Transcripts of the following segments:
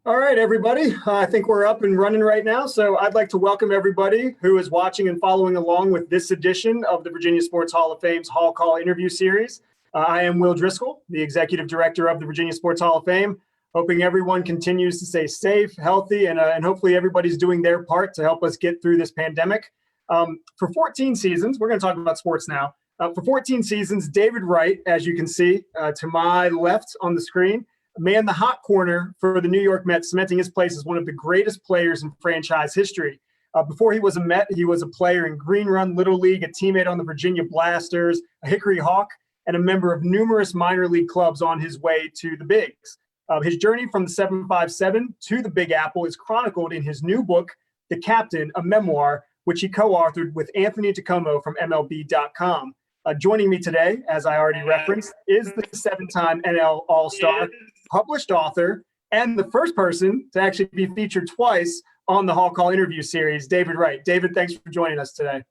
All right, everybody. I think we're up and running right now. So I'd like to welcome everybody who is watching and following along with this edition of the Virginia Sports Hall of Fame's Hall Call interview series. I am Will Driscoll, the Executive Director of the Virginia Sports Hall of Fame, hoping everyone continues to stay safe, healthy, and hopefully everybody's doing their part to help us get through this pandemic. For 14 seasons, we're going to talk about sports now. For 14 seasons, David Wright, as you can see to my left on the screen, manned the hot corner for the New York Mets, cementing his place as one of the greatest players in franchise history. Before he was a Met, he was a player in Green Run Little League, a teammate on the Virginia Blasters, a Hickory Hawk, and a member of numerous minor league clubs on his way to the bigs. His journey from the 757 to the Big Apple is chronicled in his new book, The Captain, a Memoir, which he co-authored with Anthony DiComo from MLB.com. Joining me today, as I already referenced, is the seven-time NL All-Star, published author, and the first person to actually be featured twice on the Hall Call interview series, David Wright. David, thanks for joining us today.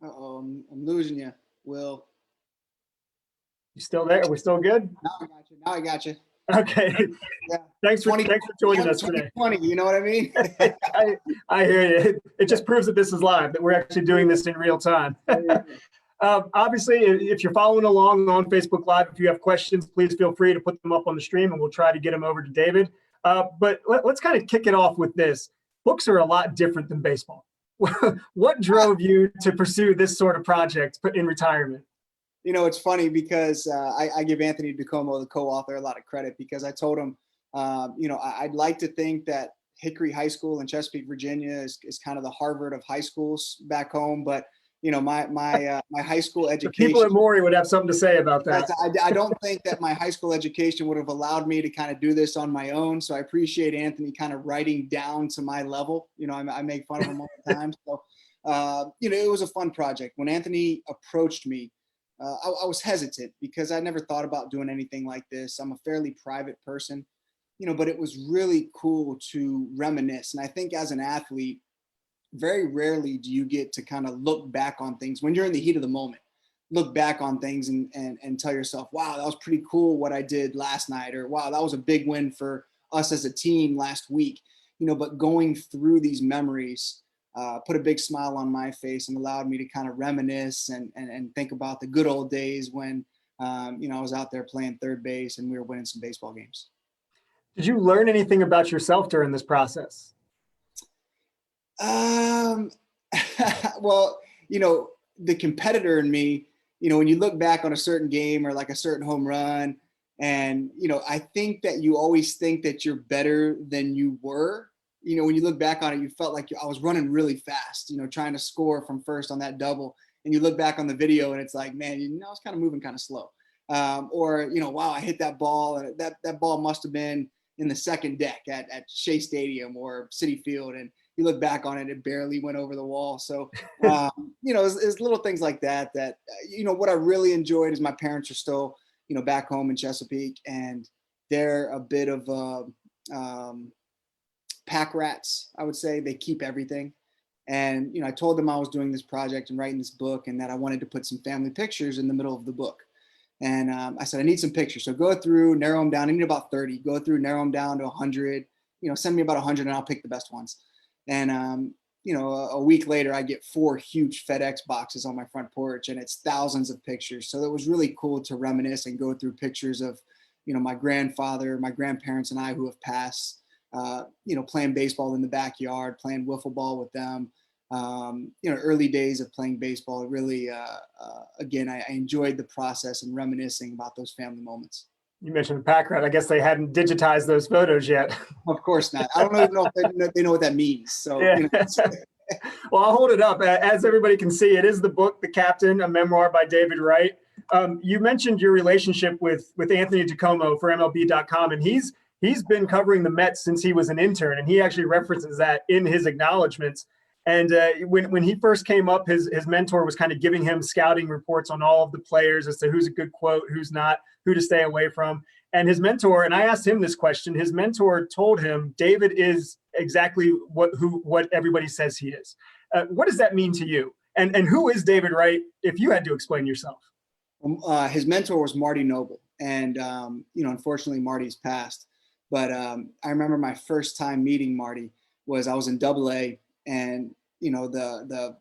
I'm losing you, Will. You still there? Are we still good? Now I got you. Okay. Yeah. Thanks for joining us today. 20, you know what I mean? I hear you. It just proves that this is live, that we're actually doing this in real time. Obviously, if you're following along on Facebook Live, if you have questions, please feel free to put them up on the stream and we'll try to get them over to David. But let's kind of kick it off with this. Books are a lot different than baseball. What drove you to pursue this sort of project in retirement? You know, it's funny because I give Anthony DiComo, the co-author, a lot of credit because I told him, I'd like to think that Hickory High School in Chesapeake, Virginia is kind of the Harvard of high schools back home. But, you know, my high school education. The people at Maury would have something to say about that. I don't think that my high school education would have allowed me to kind of do this on my own. So I appreciate Anthony kind of writing down to my level. You know, I make fun of him all the time. So, it was a fun project. When Anthony approached me, I was hesitant because I never thought about doing anything like this. I'm a fairly private person, but it was really cool to reminisce. And I think as an athlete, very rarely do you get to kind of look back on things when you're in the heat of the moment, look back on things and tell yourself, wow, that was pretty cool what I did last night, or wow, that was a big win for us as a team last week, but going through these memories put a big smile on my face and allowed me to kind of reminisce and think about the good old days when, I was out there playing third base and we were winning some baseball games. Did you learn anything about yourself during this process? Well, the competitor in me, when you look back on a certain game or like a certain home run, and, I think that you always think that you're better than you were. When you look back on it, you felt like I was running really fast, trying to score from first on that double. And you look back on the video and it's like, man, I was kind of moving kind of slow. Wow, I hit that ball, and that ball must have been in the second deck at Shea Stadium or Citi Field. And you look back on it, it barely went over the wall. So, it's little things like that, what I really enjoyed is my parents are still, back home in Chesapeake, and they're a bit of pack rats, I would say. They keep everything. And, I told them I was doing this project and writing this book and that I wanted to put some family pictures in the middle of the book. And I said, I need some pictures. So go through, narrow them down. I need about 30. Go through, narrow them down to 100. Send me about 100 and I'll pick the best ones. And, a week later, I get 4 huge FedEx boxes on my front porch, and it's thousands of pictures. So it was really cool to reminisce and go through pictures of, my grandfather, my grandparents, and I who have passed. Playing baseball in the backyard, playing wiffle ball with them. Early days of playing baseball. Really, again, I enjoyed the process and reminiscing about those family moments. You mentioned the pack rat. I guess they hadn't digitized those photos yet. Of course not. I don't even know if they know what that means. So, yeah. Well, I'll hold it up. As everybody can see, it is the book, The Captain, a memoir by David Wright. You mentioned your relationship with Anthony DiComo for MLB.com, and he's been covering the Mets since he was an intern, and he actually references that in his acknowledgments. And when he first came up, his mentor was kind of giving him scouting reports on all of the players as to who's a good quote, who's not, who to stay away from. And his mentor, and I asked him this question, his mentor told him, David is exactly what everybody says he is. What does that mean to you? And who is David Wright, if you had to explain yourself? His mentor was Marty Noble. And, unfortunately Marty's passed, but I remember my first time meeting Marty was I was in AA, and, the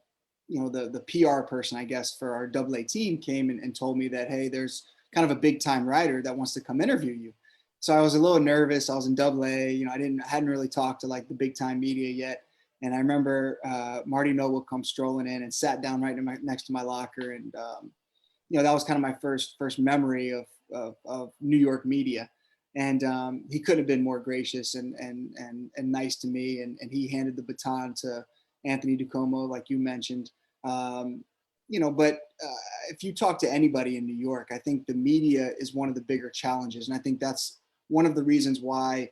PR person, I guess, for our AA team came and told me that, hey, there's kind of a big time writer that wants to come interview you. So I was a little nervous. I was in AA, I hadn't really talked to like the big time media yet. And I remember Marty Noble come strolling in and sat down right next to my locker. And, that was kind of my first memory of New York media. And he couldn't have been more gracious and nice to me. And he handed the baton to Anthony DiComo, like you mentioned. But if you talk to anybody in New York, I think the media is one of the bigger challenges. And I think that's one of the reasons why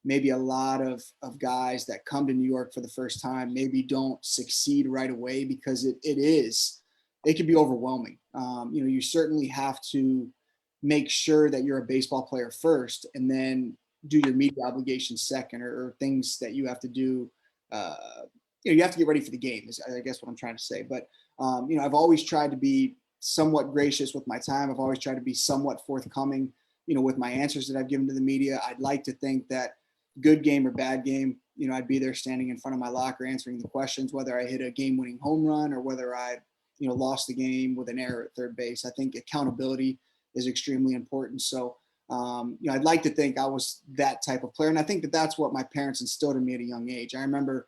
maybe a lot of guys that come to New York for the first time maybe don't succeed right away, because it can be overwhelming. You certainly have to make sure that you're a baseball player first, and then do your media obligations second, or things that you have to do. You have to get ready for the game, is I guess what I'm trying to say. But I've always tried to be somewhat gracious with my time. I've always tried to be somewhat forthcoming, with my answers that I've given to the media. I'd like to think that good game or bad game, I'd be there standing in front of my locker answering the questions, whether I hit a game-winning home run or whether I, lost the game with an error at third base. I think accountability is extremely important. So, I'd like to think I was that type of player. And I think that that's what my parents instilled in me at a young age. I remember,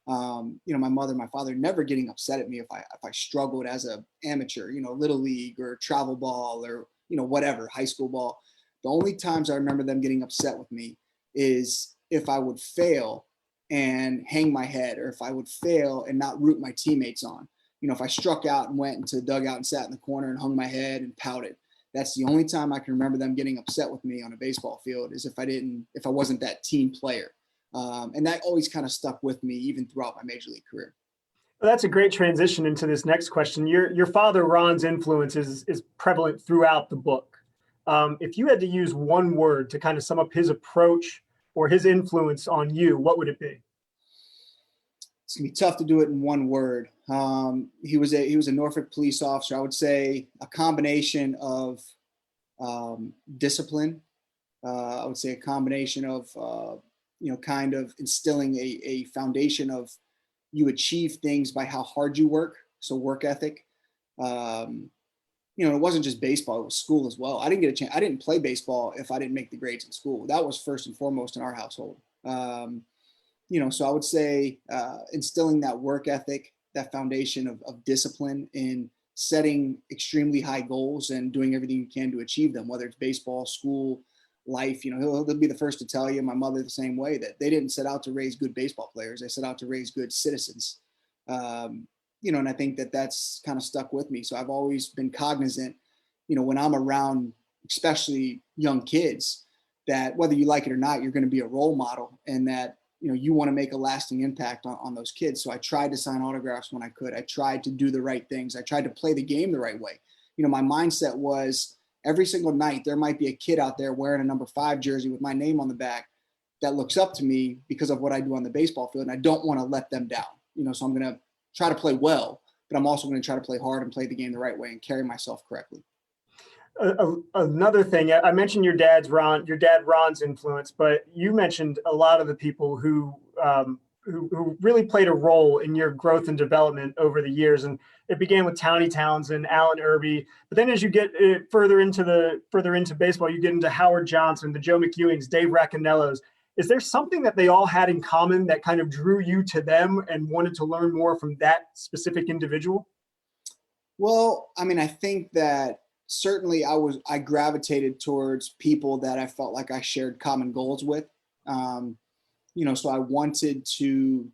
my mother and my father never getting upset at me if I struggled as a amateur, little league or travel ball or, whatever, high school ball. The only times I remember them getting upset with me is if I would fail and hang my head, or if I would fail and not root my teammates on. If I struck out and went into the dugout and sat in the corner and hung my head and pouted. That's the only time I can remember them getting upset with me on a baseball field, is if I wasn't that team player. And that always kind of stuck with me even throughout my major league career. Well, that's a great transition into this next question. Your father, Ron's influence is prevalent throughout the book. If you had to use one word to kind of sum up his approach or his influence on you, what would it be? It's gonna be tough to do it in one word. He was a Norfolk police officer. I would say a combination of discipline. I would say a combination of kind of instilling a foundation of you achieve things by how hard you work. So work ethic. It wasn't just baseball; it was school as well. I didn't get a chance. I didn't play baseball if I didn't make the grades in school. That was first and foremost in our household. So I would say instilling that work ethic, that foundation of discipline in setting extremely high goals and doing everything you can to achieve them, whether it's baseball, school, life. He'll be the first to tell you, my mother the same way, that they didn't set out to raise good baseball players. They set out to raise good citizens. And I think that that's kind of stuck with me. So I've always been cognizant, when I'm around, especially young kids, that whether you like it or not, you're going to be a role model, and that, you want to make a lasting impact on those kids. So I tried to sign autographs when I could. I tried to do the right things. I tried to play the game the right way. My mindset was every single night, there might be a kid out there wearing a number 5 jersey with my name on the back that looks up to me because of what I do on the baseball field. And I don't want to let them down, so I'm going to try to play well, but I'm also going to try to play hard and play the game the right way and carry myself correctly. Another thing, I mentioned your dad Ron's influence, but you mentioned a lot of the people who really played a role in your growth and development over the years. And it began with Townie Townsend, Alan Irby, but then as you get further into baseball, you get into Howard Johnson, the Joe McEwings, Dave Racanellos. Is there something that they all had in common that kind of drew you to them and wanted to learn more from that specific individual? Well, I think that certainly I gravitated towards people that I felt like I shared common goals with. So I wanted to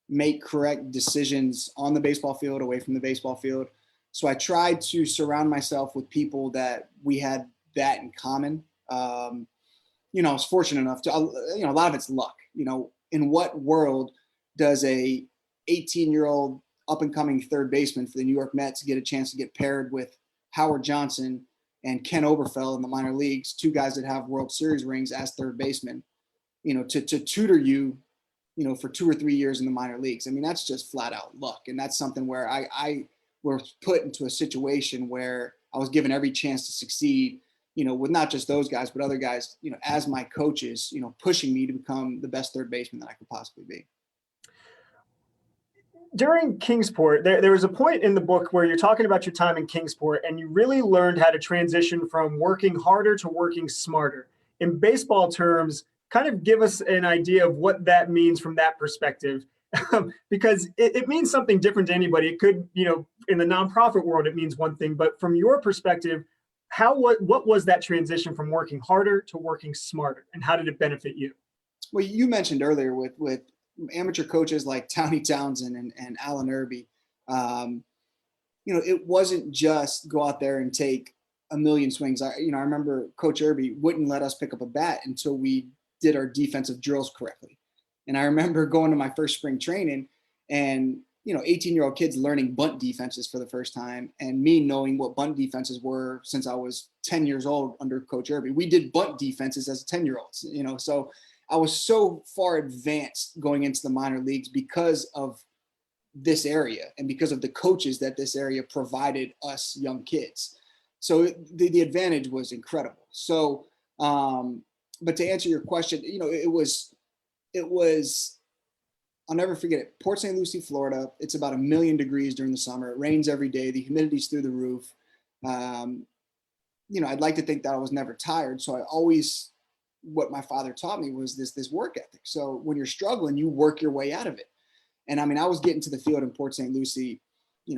make correct decisions on the baseball field, away from the baseball field. So I tried to surround myself with people that we had that in common. I was fortunate enough to, a lot of it's luck. In what world does a 18-year-old up and coming third baseman for the New York Mets get a chance to get paired with Howard Johnson and Ken Oberfeld in the minor leagues, 2 guys that have World Series rings as third baseman, to tutor you, for 2 or 3 years in the minor leagues. That's just flat out luck. And that's something where I was put into a situation where I was given every chance to succeed, with not just those guys, but other guys, as my coaches, pushing me to become the best third baseman that I could possibly be. During Kingsport, there was a point in the book where you're talking about your time in Kingsport, and you really learned how to transition from working harder to working smarter. In baseball terms, kind of give us an idea of what that means from that perspective, because it means something different to anybody. It could, in the nonprofit world, it means one thing, but from your perspective, what was that transition from working harder to working smarter, and how did it benefit you? Well, you mentioned earlier with amateur coaches like Townie Townsend and Alan Irby, it wasn't just go out there and take a million swings. I remember Coach Irby wouldn't let us pick up a bat until we did our defensive drills correctly. And I remember going to my first spring training and, 18-year-old kids learning bunt defenses for the first time, and me knowing what bunt defenses were since I was 10 years old under Coach Irby. We did bunt defenses as 10-year-olds, so I was so far advanced going into the minor leagues because of this area and because of the coaches that this area provided us young kids. So the advantage was incredible. So, but to answer your question, it was, I'll never forget it. Port St. Lucie, Florida. It's about 1 million degrees during the summer. It rains every day. The humidity's through the roof. I'd like to think that I was never tired. So what my father taught me was this work ethic. So when you're struggling, you work your way out of it. And I was getting to the field in Port St. Lucie,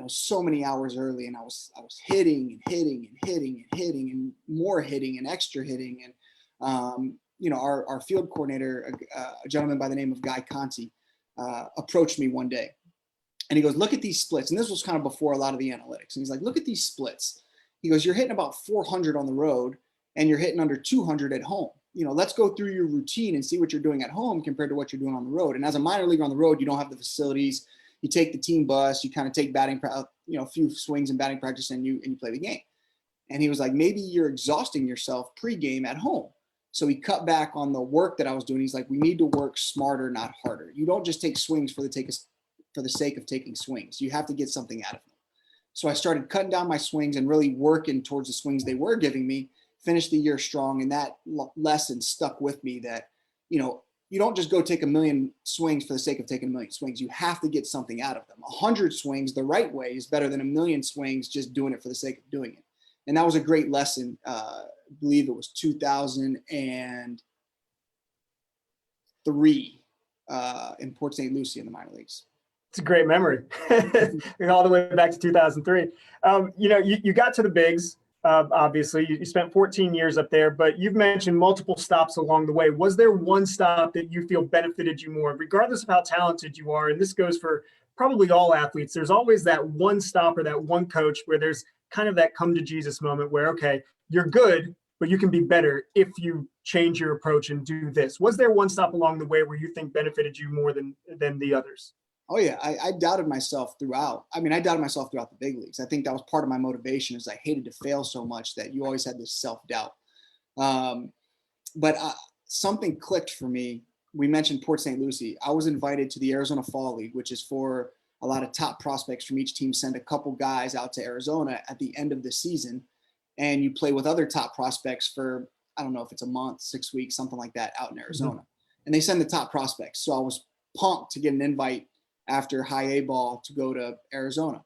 so many hours early, and I was hitting and hitting and hitting and hitting and more hitting and extra hitting. And, our field coordinator, a gentleman by the name of Guy Conti, approached me one day, and he goes, look at these splits. And this was kind of before a lot of the analytics. And he's like, look at these splits. He goes, you're hitting about 400 on the road and you're hitting under 200 at home. Let's go through your routine and see what you're doing at home compared to what you're doing on the road. And as a minor leaguer on the road, you don't have the facilities. You take the team bus, you kind of take batting, a few swings in batting practice, and you play the game. And he was like, maybe you're exhausting yourself pregame at home. So he cut back on the work that I was doing. He's like, we need to work smarter, not harder. You don't just take swings for the sake of taking swings. You have to get something out of them. So I started cutting down my swings and really working towards the swings they were giving me. Finished the year strong, and that lesson stuck with me that, you don't just go take 1 million swings for the sake of taking 1 million swings. You have to get something out of them. 100 swings the right way is better than 1 million swings just doing it for the sake of doing it. And that was a great lesson. I believe it was 2003 in Port St. Lucie in the minor leagues. It's a great memory. All the way back to 2003. You got to the bigs. Obviously, you spent 14 years up there, but you've mentioned multiple stops along the way. Was there one stop that you feel benefited you more, regardless of how talented you are? And this goes for probably all athletes. There's always that one stop or that one coach where there's kind of that come to Jesus moment where, okay, you're good, but you can be better if you change your approach and do this. Was there one stop along the way where you think benefited you more than the others? Oh yeah, I doubted myself throughout. I doubted myself throughout the big leagues. I think that was part of my motivation, is I hated to fail so much that you always had this self-doubt. But something clicked for me. We mentioned Port St. Lucie. I was invited to the Arizona Fall League, which is for a lot of top prospects from each team send a couple guys out to Arizona at the end of the season, and you play with other top prospects for, I don't know if it's a month, 6 weeks, something like that, out in Arizona. Mm-hmm. And they send the top prospects. So I was pumped to get an invite after high A ball to go to Arizona.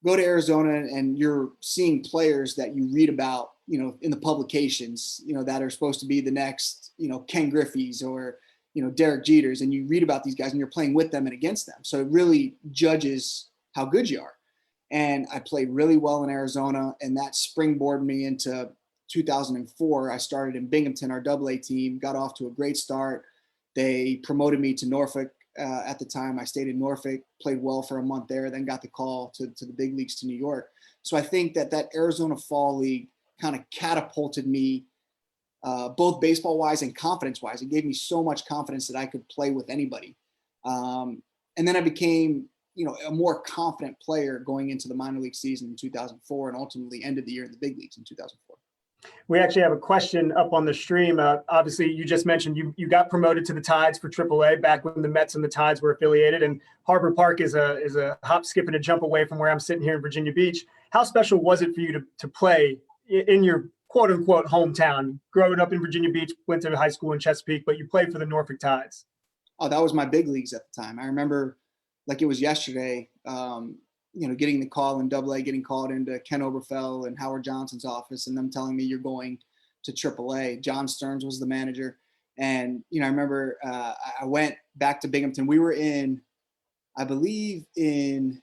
Go to Arizona, and you're seeing players that you read about, in the publications, that are supposed to be the next, Ken Griffey's or, Derek Jeters, and you read about these guys and you're playing with them and against them. So it really judges how good you are. And I played really well in Arizona, and that springboarded me into 2004. I started in Binghamton, our AA team, got off to a great start. They promoted me to Norfolk. At the time, I stayed in Norfolk, played well for a month there, then got the call to the big leagues to New York. So I think that Arizona Fall League kind of catapulted me, both baseball-wise and confidence-wise. It gave me so much confidence that I could play with anybody. And then I became, a more confident player going into the minor league season in 2004, and ultimately ended the year in the big leagues in 2004. We actually have a question up on the stream. Obviously, you just mentioned you got promoted to the Tides for AAA back when the Mets and the Tides were affiliated, and Harbor Park is a hop, skip, and a jump away from where I'm sitting here in Virginia Beach. How special was it for you to play in your quote unquote hometown? Growing up in Virginia Beach, went to high school in Chesapeake, but you played for the Norfolk Tides. Oh, that was my big leagues at the time. I remember like it was yesterday, getting the call in AA, getting called into Ken Oberfell and Howard Johnson's office and them telling me you're going to AAA. John Stearns was the manager. And, I remember I went back to Binghamton. We were I believe in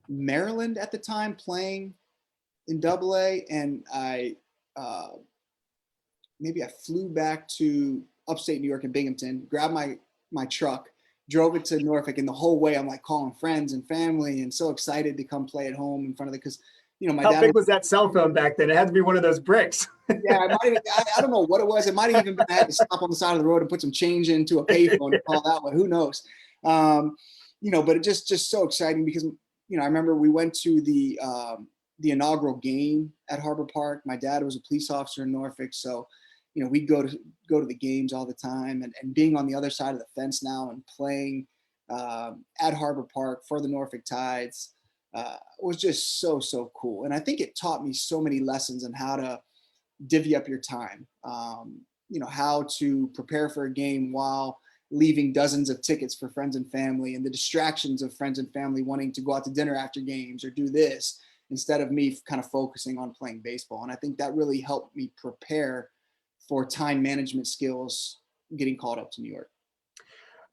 Maryland at the time playing in AA. And maybe I flew back to upstate New York in Binghamton, grabbed my truck, drove it to Norfolk, and the whole way I'm like calling friends and family and so excited to come play at home in front of because my dad. How big was that cell phone back then? It had to be one of those bricks. Yeah, I don't know what it was. It might have even been I had to stop on the side of the road and put some change into a payphone and call that one. Who knows? But it just so exciting because I remember we went to the inaugural game at Harbor Park. My dad was a police officer in Norfolk, so we'd go to the games all the time, and being on the other side of the fence now and playing at Harbor Park for the Norfolk Tides was just so cool. And I think it taught me so many lessons on how to divvy up your time, how to prepare for a game while leaving dozens of tickets for friends and family and the distractions of friends and family wanting to go out to dinner after games or do this instead of me kind of focusing on playing baseball. And I think that really helped me prepare for time management skills getting called up to New York.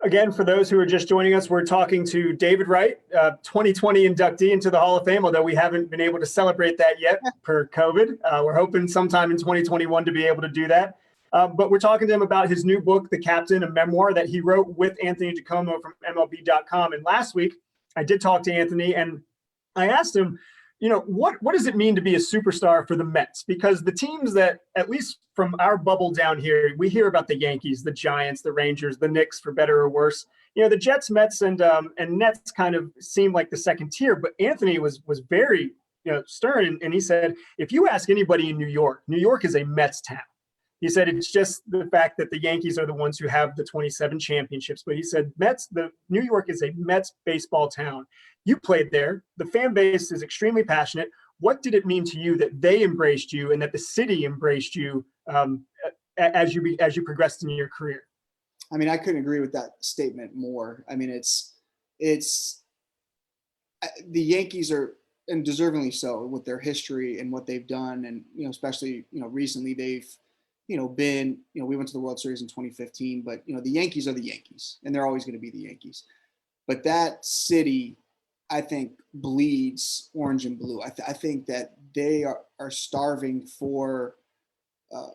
Again, for those who are just joining us, we're talking to David Wright, 2020 inductee into the Hall of Fame, although we haven't been able to celebrate that yet per COVID. We're hoping sometime in 2021 to be able to do that. But we're talking to him about his new book, The Captain, a memoir that he wrote with Anthony DiComo from MLB.com. And last week, I did talk to Anthony, and I asked him, what does it mean to be a superstar for the Mets? Because the teams that, at least from our bubble down here, we hear about the Yankees, the Giants, the Rangers, the Knicks, for better or worse. The Jets, Mets, and Nets kind of seem like the second tier. But Anthony was very stern, and he said, if you ask anybody in New York is a Mets town. He said it's just the fact that the Yankees are the ones who have the 27 championships. But he said New York is a Mets baseball town. You played there. The fan base is extremely passionate. What did it mean to you that they embraced you and that the city embraced you as you progressed in your career? I mean, I couldn't agree with that statement more. I mean, it's the Yankees are, and deservingly so, with their history and what they've done, and especially recently they've been we went to the World Series in 2015, but the Yankees are the Yankees, and they're always going to be the Yankees. But that city, I think, bleeds orange and blue. I think that they are starving for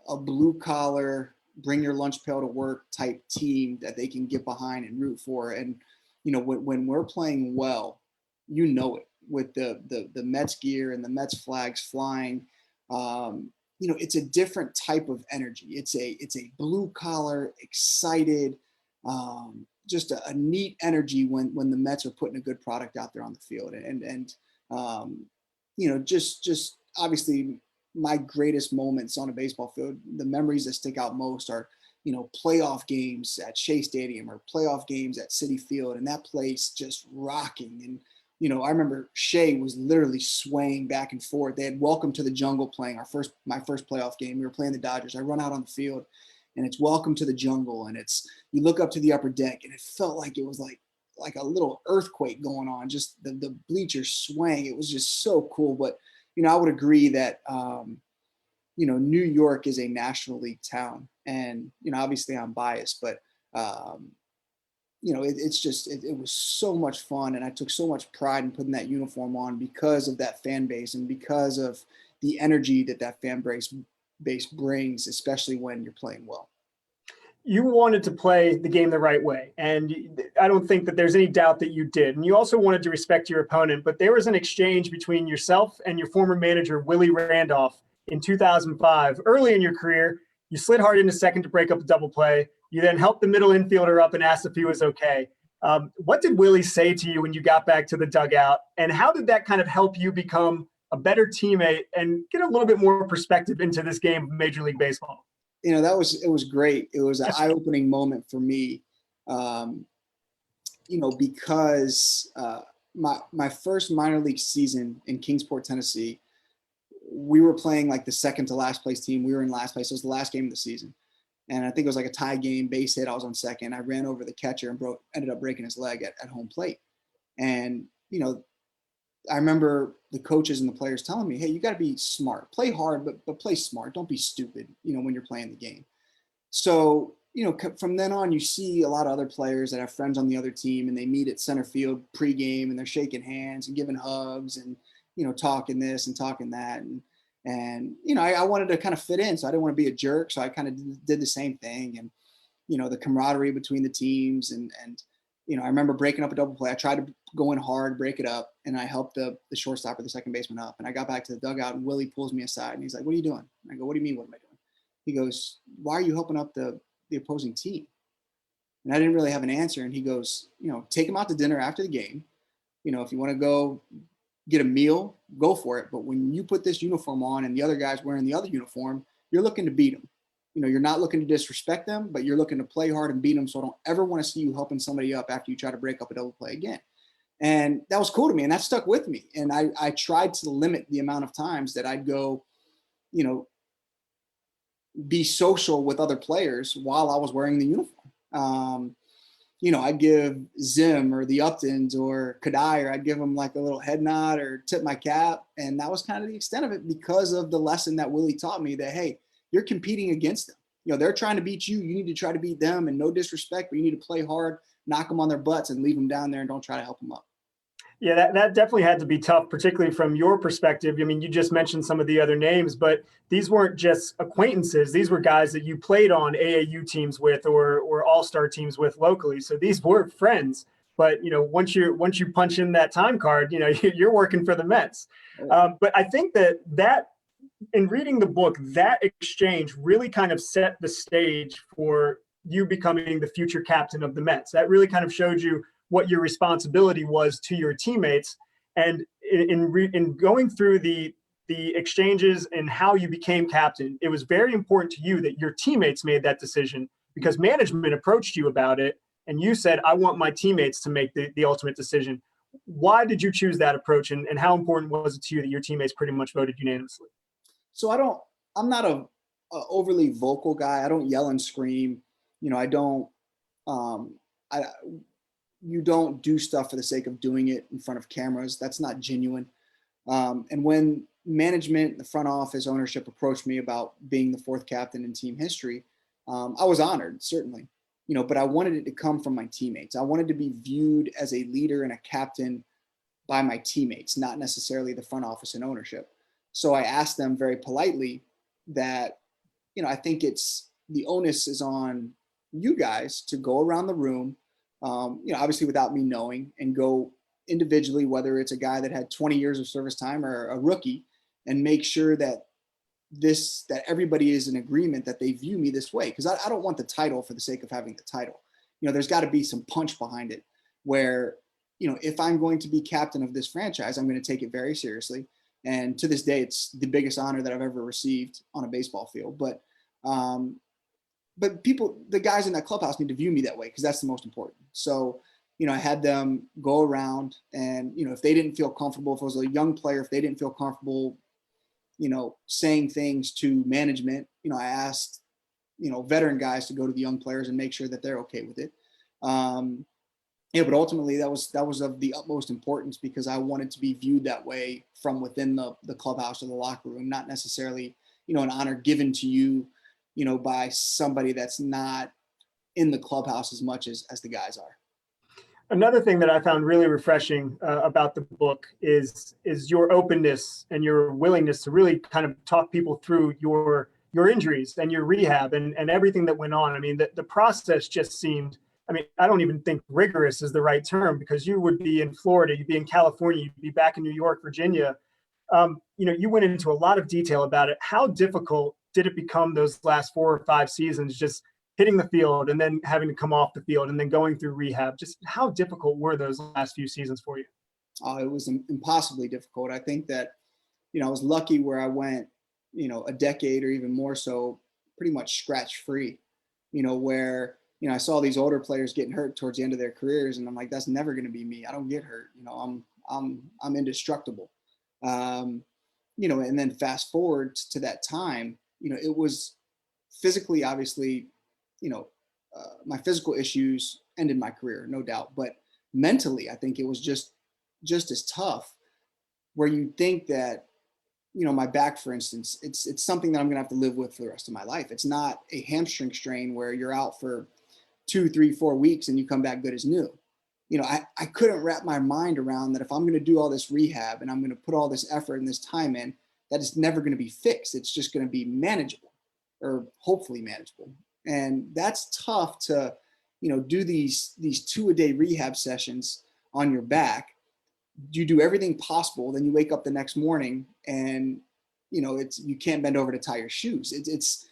a blue collar, bring your lunch pail to work type team that they can get behind and root for. And when we're playing well, it with the Mets gear and the Mets flags flying. It's a different type of energy. It's a blue collar, excited, just a neat energy when the Mets are putting a good product out there on the field. And just obviously my greatest moments on a baseball field, the memories that stick out most are, playoff games at Shea Stadium or playoff games at Citi Field, and that place just rocking. And I remember Shea was literally swaying back and forth. They had Welcome to the Jungle playing my first playoff game. We were playing the Dodgers. I run out on the field, and it's Welcome to the Jungle, and you look up to the upper deck, and it felt like it was like a little earthquake going on. Just the bleachers swaying. It was just so cool. But I would agree that New York is a National League town, and obviously I'm biased, but it was so much fun, and I took so much pride in putting that uniform on because of that fan base and because of the energy that fan base brings, especially when you're playing well. You wanted to play the game the right way, and I don't think that there's any doubt that you did. And you also wanted to respect your opponent, but there was an exchange between yourself and your former manager, Willie Randolph, in 2005. Early in your career, you slid hard into second to break up a double play. You then helped the middle infielder up and asked if he was okay. What did Willie say to you when you got back to the dugout, and how did that kind of help you become a better teammate and get a little bit more perspective into this game of Major League Baseball? It was great. It was an eye-opening moment for me, because my first minor league season in Kingsport, Tennessee we were playing like the second to last place team. We were in last place. It was the last game of the season. And I think it was like a tie game, base hit. I was on second. I ran over the catcher and ended up breaking his leg at home plate. And, I remember the coaches and the players telling me, hey, you got to be smart, play hard, but play smart. Don't be stupid, when you're playing the game. So, from then on, you see a lot of other players that have friends on the other team, and they meet at center field pregame, and they're shaking hands and giving hugs and, talking this and talking that. And I wanted to kind of fit in, so I didn't want to be a jerk. So I kind of did the same thing. And, the camaraderie between the teams and I remember breaking up a double play. I tried to go in hard, break it up, and I helped the shortstop or the second baseman up. And I got back to the dugout, and Willie pulls me aside, and he's like, "What are you doing?" And I go, "What do you mean, what am I doing?" He goes, "Why are you helping up the opposing team?" And I didn't really have an answer. And he goes, "Take him out to dinner after the game. If you want to go get a meal, go for it. But when you put this uniform on and the other guy's wearing the other uniform, you're looking to beat them. You're not looking to disrespect them, but you're looking to play hard and beat them. So I don't ever want to see you helping somebody up after you try to break up a double play again." And that was cool to me, and that stuck with me. And I tried to limit the amount of times that I'd go, be social with other players while I was wearing the uniform. I'd give Zim or the Uptons or Kadai, or I'd give them like a little head nod or tip my cap. And that was kind of the extent of it, because of the lesson that Willie taught me that, hey, you're competing against them. They're trying to beat you. You need to try to beat them, and no disrespect, but you need to play hard, knock them on their butts, and leave them down there and don't try to help them up. Yeah, that definitely had to be tough, particularly from your perspective. I mean, you just mentioned some of the other names, but these weren't just acquaintances. These were guys that you played on AAU teams with or all-star teams with locally. So these were friends. But once you punch in that time card, you're working for the Mets. But I think that in reading the book, that exchange really kind of set the stage for you becoming the future captain of the Mets. That really kind of showed you what your responsibility was to your teammates. And in going through the exchanges and how you became captain, it was very important to you that your teammates made that decision, because management approached you about it and you said, I want my teammates to make the ultimate decision. Why did you choose that approach, and how important was it to you that your teammates pretty much voted unanimously? So I'm not a overly vocal guy. I don't yell and scream. I don't, you don't do stuff for the sake of doing it in front of cameras. That's not genuine. And when management, the front office, ownership approached me about being the fourth captain in team history, I was honored, certainly, but I wanted it to come from my teammates. I wanted to be viewed as a leader and a captain by my teammates, not necessarily the front office and ownership. So I asked them very politely that, I think the onus is on you guys to go around the room, obviously without me knowing, and go individually, whether it's a guy that had 20 years of service time or a rookie, and make sure that everybody is in agreement that they view me this way. Because I don't want the title for the sake of having the title. There's got to be some punch behind it, where, if I'm going to be captain of this franchise, I'm going to take it very seriously. And to this day, it's the biggest honor that I've ever received on a baseball field. But the guys in that clubhouse need to view me that way, because that's the most important. So, I had them go around, and, if they didn't feel comfortable, if it was a young player, if they didn't feel comfortable, saying things to management, I asked, veteran guys to go to the young players and make sure that they're okay with it. But ultimately that was of the utmost importance, because I wanted to be viewed that way from within the clubhouse or the locker room, not necessarily, an honor given to you, by somebody that's not in the clubhouse as much as the guys are. Another thing that I found really refreshing about the book is your openness and your willingness to really kind of talk people through your injuries and your rehab and everything that went on. I mean, the process just seemed, I don't even think rigorous is the right term, because you would be in Florida, you'd be in California, you'd be back in New York, Virginia. You went into a lot of detail about it. How difficult did it become those last 4 or 5 seasons, just hitting the field and then having to come off the field and then going through rehab? Just how difficult were those last few seasons for you? It was impossibly difficult. I think that, I was lucky where I went, a decade or even more so, pretty much scratch free, where, I saw these older players getting hurt towards the end of their careers, and I'm like, that's never going to be me. I don't get hurt. I'm indestructible. and then fast forward to that time, it was physically, obviously, my physical issues ended my career, no doubt. But mentally, I think it was just as tough, where you think that, my back, for instance, it's something that I'm going to have to live with for the rest of my life. It's not a hamstring strain where you're out for 2, 3, 4 weeks and you come back good as new. I couldn't wrap my mind around that if I'm going to do all this rehab and I'm going to put all this effort and this time in, that it's never going to be fixed. It's just going to be manageable, or hopefully manageable. And that's tough to, do these 2-a-day rehab sessions on your back. You do everything possible, then you wake up the next morning and, you can't bend over to tie your shoes. It's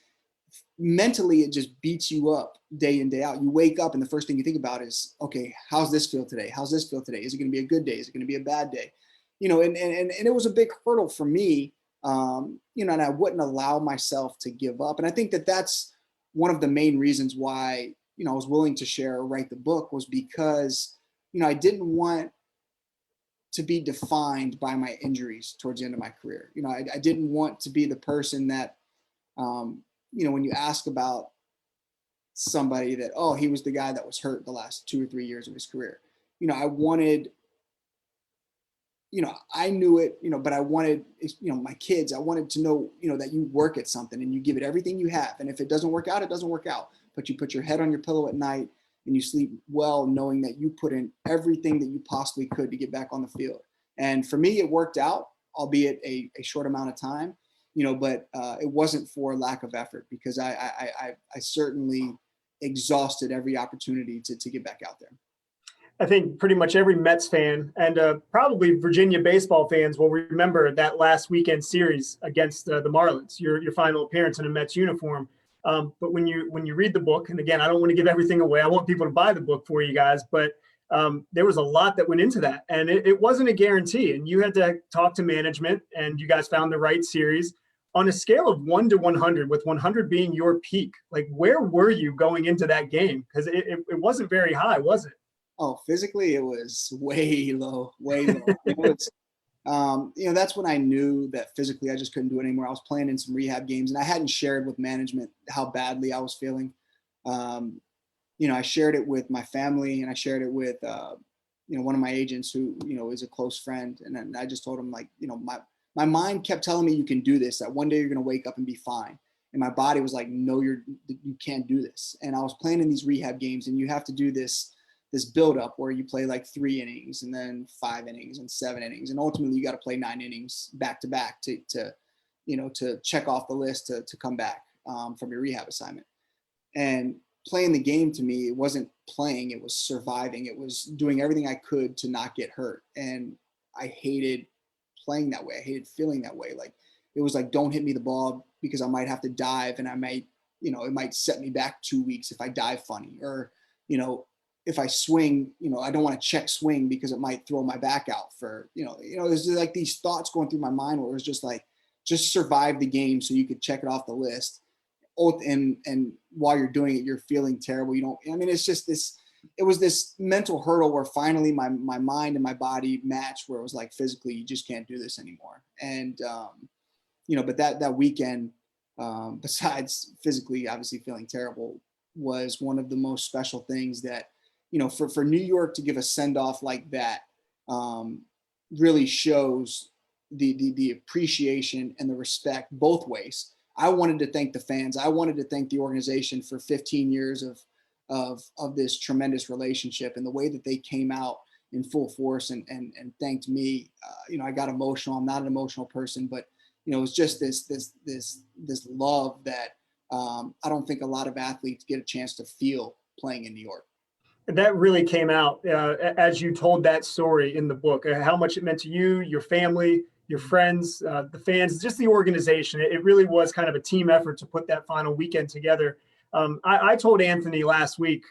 mentally, it just beats you up day in, day out. You wake up and the first thing you think about is, okay, how's this feel today? How's this feel today? Is it going to be a good day? Is it going to be a bad day? And it was a big hurdle for me, and I wouldn't allow myself to give up. And I think that that's one of the main reasons why, I was willing to share or write the book, was because, I didn't want to be defined by my injuries towards the end of my career. I didn't want to be the person that, when you ask about somebody that, oh, he was the guy that was hurt the last 2 or 3 years of his career. I wanted, I knew it, but I wanted, my kids, I wanted to know, that you work at something and you give it everything you have. And if it doesn't work out, it doesn't work out. But you put your head on your pillow at night and you sleep well, knowing that you put in everything that you possibly could to get back on the field. And for me, it worked out, albeit a short amount of time, but it wasn't for lack of effort, because I certainly exhausted every opportunity to get back out there. I think pretty much every Mets fan and probably Virginia baseball fans will remember that last weekend series against the Marlins, your final appearance in a Mets uniform. But when you read the book, and again, I don't want to give everything away. I want people to buy the book for you guys, but there was a lot that went into that, and it wasn't a guarantee. And you had to talk to management, and you guys found the right series. On a scale of 1 to 100, with 100 being your peak, like, where were you going into that game? Because it wasn't very high, was it? Oh, physically, it was way low, way low. That's when I knew that physically I just couldn't do it anymore. I was playing in some rehab games, and I hadn't shared with management how badly I was feeling. I shared it with my family, and I shared it with, one of my agents who, is a close friend. And then I just told him, like, my mind kept telling me, you can do this, that one day you're going to wake up and be fine. And my body was like, no, you can't do this. And I was playing in these rehab games, and you have to do this buildup where you play like 3 innings and then 5 innings and 7 innings. And ultimately you got to play 9 innings back to back to check off the list to come back from your rehab assignment. And playing the game, to me, it wasn't playing, it was surviving. It was doing everything I could to not get hurt. And I hated playing that way. I hated feeling that way. Like, it was like, don't hit me the ball because I might have to dive, and I might, it might set me back 2 weeks if I dive funny, or, if I swing, I don't want to check swing because it might throw my back out for, there's like these thoughts going through my mind where it was just like, just survive the game so you could check it off the list. And while you're doing it, you're feeling terrible. It's just this, it was this mental hurdle where finally my mind and my body matched, where it was like, physically, you just can't do this anymore. And, but that weekend, besides physically, obviously feeling terrible, was one of the most special things that, for New York to give a send off like that, really shows the appreciation and the respect both ways. I wanted to thank the fans. I wanted to thank the organization for 15 years of this tremendous relationship, and the way that they came out in full force and thanked me. I got emotional. I'm not an emotional person, but it was just this love that I don't think a lot of athletes get a chance to feel playing in New York. That really came out as you told that story in the book, how much it meant to you, your family, your friends, the fans, just the organization. It really was kind of a team effort to put that final weekend together. I told Anthony last week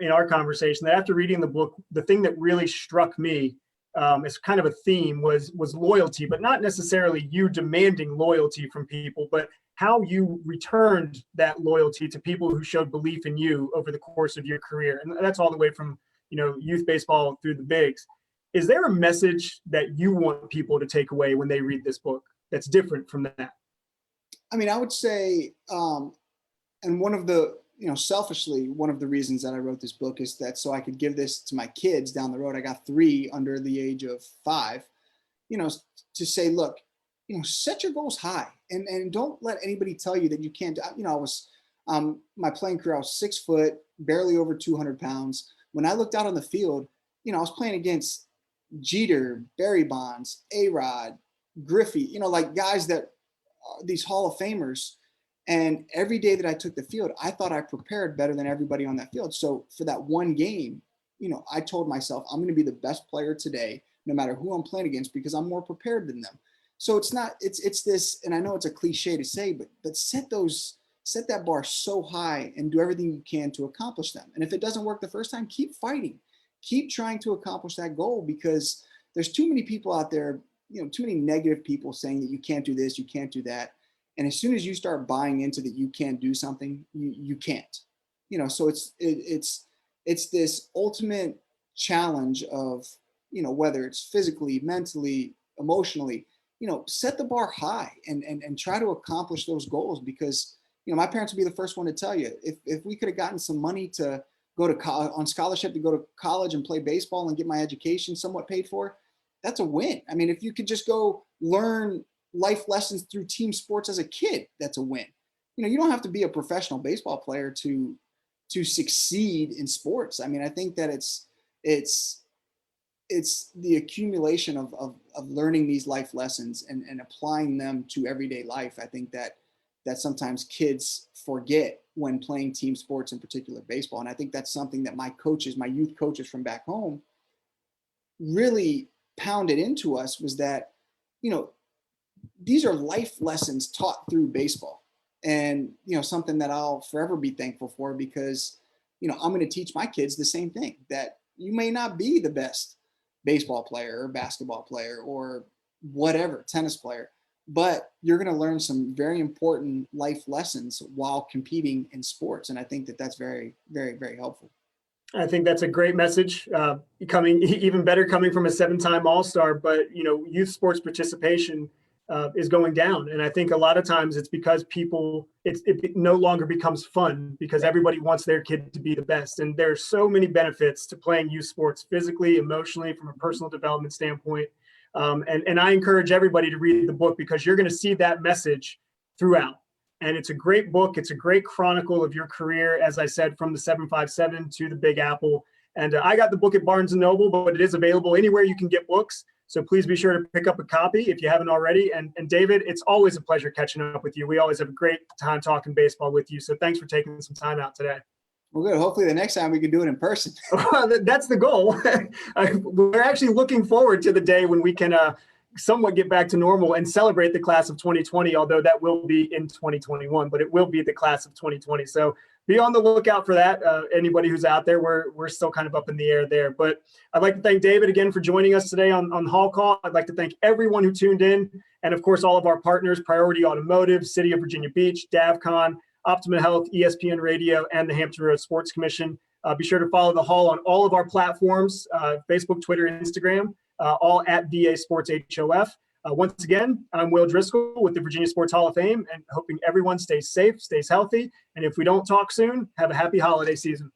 in our conversation that after reading the book, the thing that really struck me as kind of a theme was loyalty, but not necessarily you demanding loyalty from people, but how you returned that loyalty to people who showed belief in you over the course of your career. And that's all the way from, youth baseball through the bigs. Is there a message that you want people to take away when they read this book? that's different from that? I mean, I would say, and one of the, selfishly, one of the reasons that I wrote this book is that so I could give this to my kids down the road. I got 3 under the age of 5, to say, look, set your goals high and don't let anybody tell you that you can't. I was, my playing career, I was 6 foot, barely over 200 pounds. When I looked out on the field, I was playing against Jeter, Barry Bonds, A-Rod, Griffey, like guys that these Hall of Famers. And every day that I took the field, I thought I prepared better than everybody on that field. So for that one game, I told myself, I'm going to be the best player today, no matter who I'm playing against, because I'm more prepared than them. So it's this, and I know it's a cliche to say, but set that bar so high and do everything you can to accomplish them. And if it doesn't work the first time, keep fighting, keep trying to accomplish that goal, because there's too many people out there, too many negative people saying that you can't do this, you can't do that. And as soon as you start buying into that you can't do something, you can't. So it's this ultimate challenge of, whether it's physically, mentally, emotionally, set the bar high and try to accomplish those goals, because, my parents would be the first one to tell you, if we could have gotten some money to go to on scholarship to go to college and play baseball and get my education somewhat paid for, that's a win. I mean, if you could just go learn life lessons through team sports as a kid, that's a win. You don't have to be a professional baseball player to succeed in sports. I mean, I think that it's the accumulation of learning these life lessons and applying them to everyday life. I think that sometimes kids forget when playing team sports, in particular baseball. And I think that's something that my youth coaches from back home really pounded into us, was that, these are life lessons taught through baseball. And, something that I'll forever be thankful for, because, I'm going to teach my kids the same thing, that you may not be the best baseball player or basketball player or whatever, tennis player, but you're going to learn some very important life lessons while competing in sports. And I think that that's very, very, very helpful. I think that's a great message, even better coming from a 7-time All-Star, but, youth sports participation is going down. And I think a lot of times it's because it no longer becomes fun, because everybody wants their kid to be the best. And there's so many benefits to playing youth sports, physically, emotionally, from a personal development standpoint. And I encourage everybody to read the book, because you're going to see that message throughout. And it's a great book. It's a great chronicle of your career, as I said, from the 757 to the Big Apple. And I got the book at Barnes & Noble, but it is available anywhere you can get books. So please be sure to pick up a copy if you haven't already. And David, it's always a pleasure catching up with you. We always have a great time talking baseball with you. So thanks for taking some time out today. Well, good. Hopefully the next time we can do it in person. That's the goal. We're actually looking forward to the day when we can somewhat get back to normal and celebrate the class of 2020, although that will be in 2021, but it will be the class of 2020. So be on the lookout for that. Anybody who's out there, we're still kind of up in the air there. But I'd like to thank David again for joining us today on Hall Call. I'd like to thank everyone who tuned in. And of course, all of our partners, Priority Automotive, City of Virginia Beach, DavCon, Optima Health, ESPN Radio, and the Hampton Roads Sports Commission. Be sure to follow the Hall on all of our platforms, Facebook, Twitter, and Instagram. All at VA Sports HOF. Once again, I'm Will Driscoll with the Virginia Sports Hall of Fame, and hoping everyone stays safe, stays healthy. And if we don't talk soon, have a happy holiday season.